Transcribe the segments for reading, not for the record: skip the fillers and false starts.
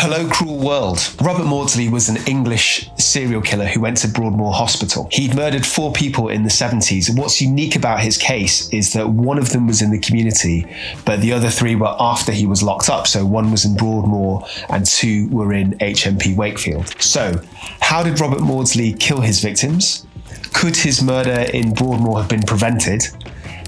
Hello, cruel world. Robert Maudsley was an English serial killer who went to Broadmoor Hospital. He'd murdered 4 people in the 70s, and what's unique about his case is that one of them was in the community, but the other 3 were after he was locked up. So 1 was in Broadmoor and 2 were in HMP Wakefield. So, how did Robert Maudsley kill his victims? Could his murder in Broadmoor have been prevented?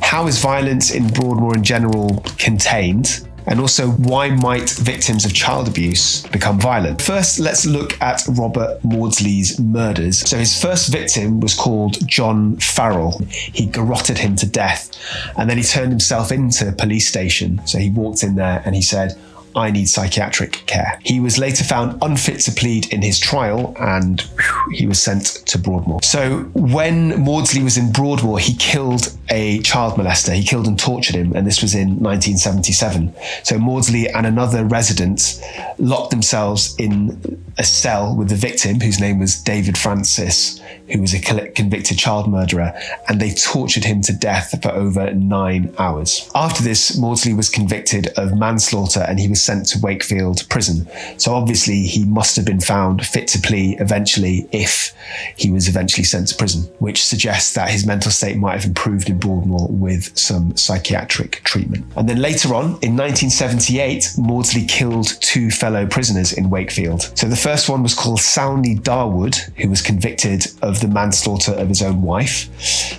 How is violence in Broadmoor in general contained? And also, why might victims of child abuse become violent? First, let's look at Robert Maudsley's murders. So his first victim was called John Farrell. He garroted him to death, and then he turned himself into a police station. So he walked in there and he said, "I need psychiatric care." He was later found unfit to plead in his trial, and he was sent to Broadmoor. So when Maudsley was in Broadmoor, he killed a child molester. He killed and tortured him, and this was in 1977. So Maudsley and another resident locked themselves in a cell with the victim, whose name was David Francis, who was a convicted child murderer, and they tortured him to death for over 9 hours. After this, Maudsley was convicted of manslaughter, and he was sent to Wakefield prison. So obviously he must have been found fit to plea eventually if he was eventually sent to prison, which suggests that his mental state might have improved in Broadmoor with some psychiatric treatment. And then later on, in 1978, Maudsley killed 2 fellow prisoners in Wakefield. So the first one was called Salney Darwood, who was convicted of the manslaughter of his own wife.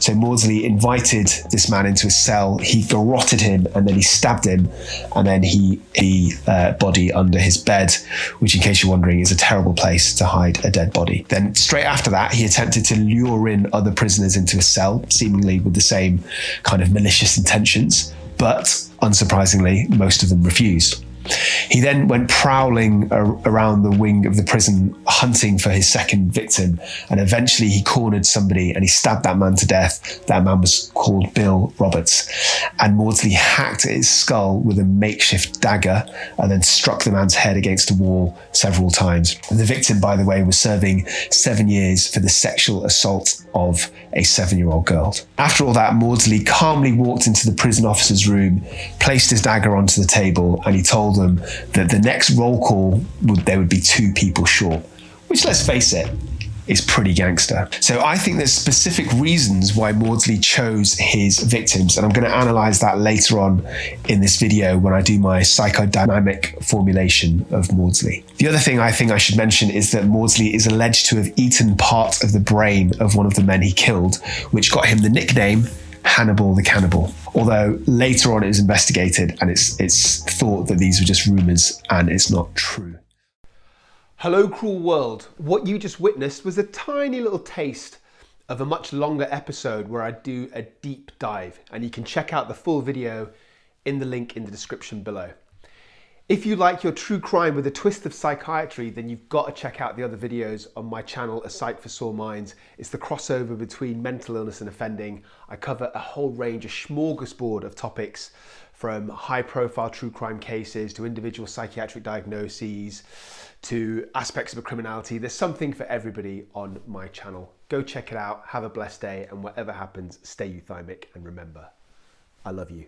So Maudsley invited this man into his cell, he garroted him, and then he stabbed him, and then he body under his bed, which, in case you're wondering, is a terrible place to hide a dead body. Then straight after that, he attempted to lure in other prisoners into a cell, seemingly with the same kind of malicious intentions, but unsurprisingly, most of them refused. He then went prowling around the wing of the prison, hunting for his second victim, and eventually he cornered somebody and he stabbed that man to death. That man was called Bill Roberts, and Maudsley hacked at his skull with a makeshift dagger and then struck the man's head against a wall several times. And the victim, by the way, was serving 7 years for the sexual assault of a 7-year-old girl. After all that, Maudsley calmly walked into the prison officer's room, placed his dagger onto the table, and he told them that the next roll call there would be 2 people short, which, let's face it, is pretty gangster. So I think there's specific reasons why Maudsley chose his victims, and I'm going to analyze that later on in this video when I do my psychodynamic formulation of Maudsley. The other thing I think I should mention is that Maudsley is alleged to have eaten part of the brain of one of the men he killed, which got him the nickname Hannibal the Cannibal. Although later on it was investigated and it's thought that these were just rumors and it's not true. Hello, cruel world. What you just witnessed was a tiny little taste of a much longer episode where I do a deep dive, and you can check out the full video in the link in the description below. If you like your true crime with a twist of psychiatry, then you've got to check out the other videos on my channel, A Psych for Sore Minds. It's the crossover between mental illness and offending. I cover a whole range, a smorgasbord of topics, from high-profile true crime cases to individual psychiatric diagnoses to aspects of a criminality. There's something for everybody on my channel. Go check it out, have a blessed day, and whatever happens, stay euthymic, and remember, I love you.